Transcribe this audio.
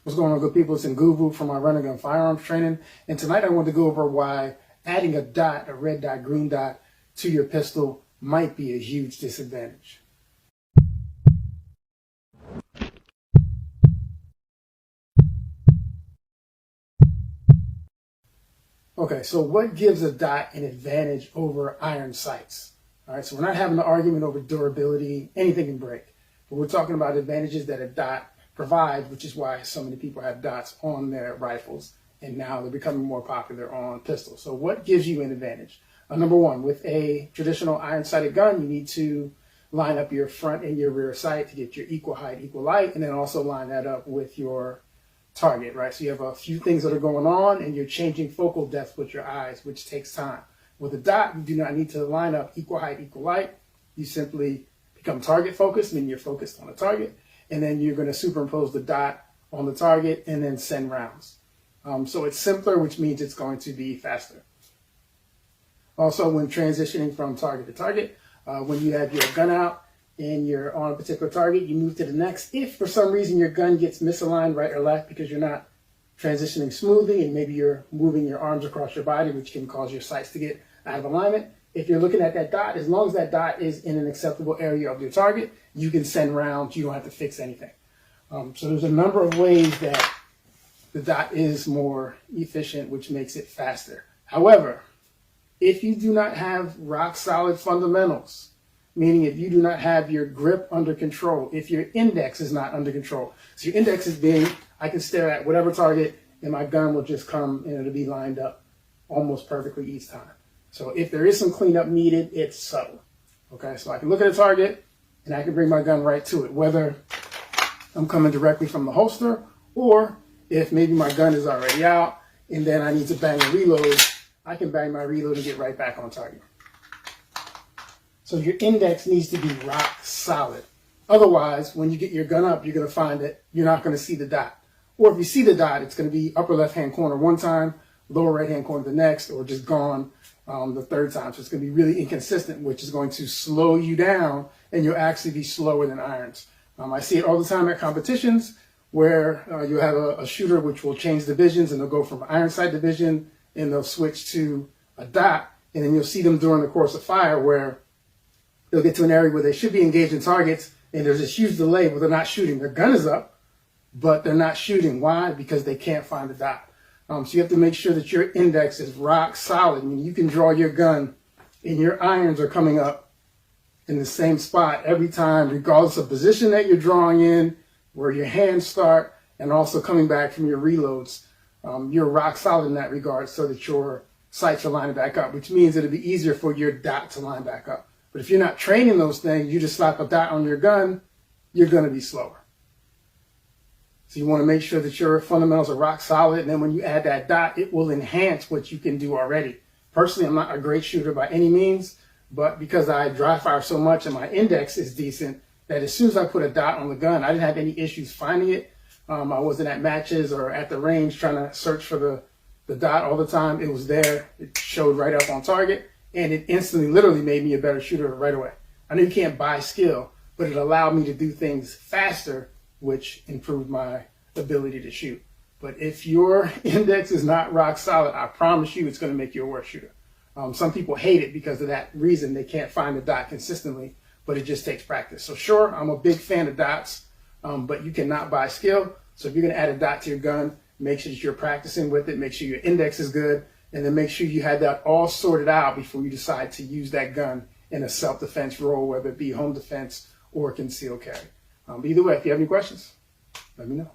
What's going on, good people? It's Nguvu from my Run and Gun Firearms training. And tonight I want to go over why adding a dot, a red dot, green dot, to your pistol might be a huge disadvantage. Okay, so what gives a dot an advantage over iron sights? All right, so we're not having an argument over durability, anything can break. But we're talking about advantages that a dot provides, which is why so many people have dots on their rifles, and now they're becoming more popular on pistols. So what gives you an advantage? Number one, with a traditional iron-sighted gun, you need to line up your front and your rear sight to get your equal height, equal light, and then also line that up with your target, right? So you have a few things that are going on, and you're changing focal depth with your eyes, which takes time. With a dot, you do not need to line up equal height, equal light. You simply become target focused, meaning you're focused on a target, and then you're going to superimpose the dot on the target and then send rounds. So it's simpler, which means it's going to be faster. Also, when transitioning from target to target, when you have your gun out and you're on a particular target, you move to the next. If for some reason your gun gets misaligned right or left because you're not transitioning smoothly and maybe you're moving your arms across your body, which can cause your sights to get out of alignment, if you're looking at that dot, as long as that dot is in an acceptable area of your target, you can send rounds. You don't have to fix anything. So there's a number of ways that the dot is more efficient, which makes it faster. However, if you do not have rock solid fundamentals, meaning if you do not have your grip under control, if your index is not under control, so your index is being, I can stare at whatever target and my gun will just come and it'll be lined up almost perfectly each time. So if there is some cleanup needed, it's subtle. Okay, so I can look at a target and I can bring my gun right to it, whether I'm coming directly from the holster or if maybe my gun is already out and then I need to bang a reload, I can bang my reload and get right back on target. So your index needs to be rock solid. Otherwise, when you get your gun up, you're going to find that you're not going to see the dot. Or if you see the dot, it's going to be upper left-hand corner one time, lower right-hand corner the next, or just gone the third time. So it's going to be really inconsistent, which is going to slow you down, and you'll actually be slower than irons. I see it all the time at competitions where you'll have a shooter which will change divisions, and they'll go from iron sight division, and they'll switch to a dot, and then you'll see them during the course of fire where they'll get to an area where they should be engaging targets, and there's this huge delay where they're not shooting. Their gun is up, but they're not shooting. Why? Because they can't find the dot. So you have to make sure that your index is rock solid. I mean, you can draw your gun and your irons are coming up in the same spot every time, regardless of position that you're drawing in, where your hands start, and also coming back from your reloads. You're rock solid in that regard so that your sights are lining back up, which means it'll be easier for your dot to line back up. But if you're not training those things, you just slap a dot on your gun, you're going to be slower. So you want to make sure that your fundamentals are rock solid, and then when you add that dot, it will enhance what you can do already. Personally, I'm not a great shooter by any means, but because I dry fire so much and my index is decent, that as soon as I put a dot on the gun, I didn't have any issues finding it. I wasn't at matches or at the range trying to search for the dot all the time. It was there. It showed right up on target, and it instantly, literally made me a better shooter right away. I know you can't buy skill, but it allowed me to do things faster, which improved my ability to shoot. But if your index is not rock solid, I promise you it's going to make you a worse shooter. Some people hate it because of that reason. They can't find the dot consistently, but it just takes practice. So sure, I'm a big fan of dots, but you cannot buy skill. So if you're going to add a dot to your gun, make sure that you're practicing with it, make sure your index is good, and then make sure you have that all sorted out before you decide to use that gun in a self-defense role, whether it be home defense or concealed carry. Either way, if you have any questions, let me know.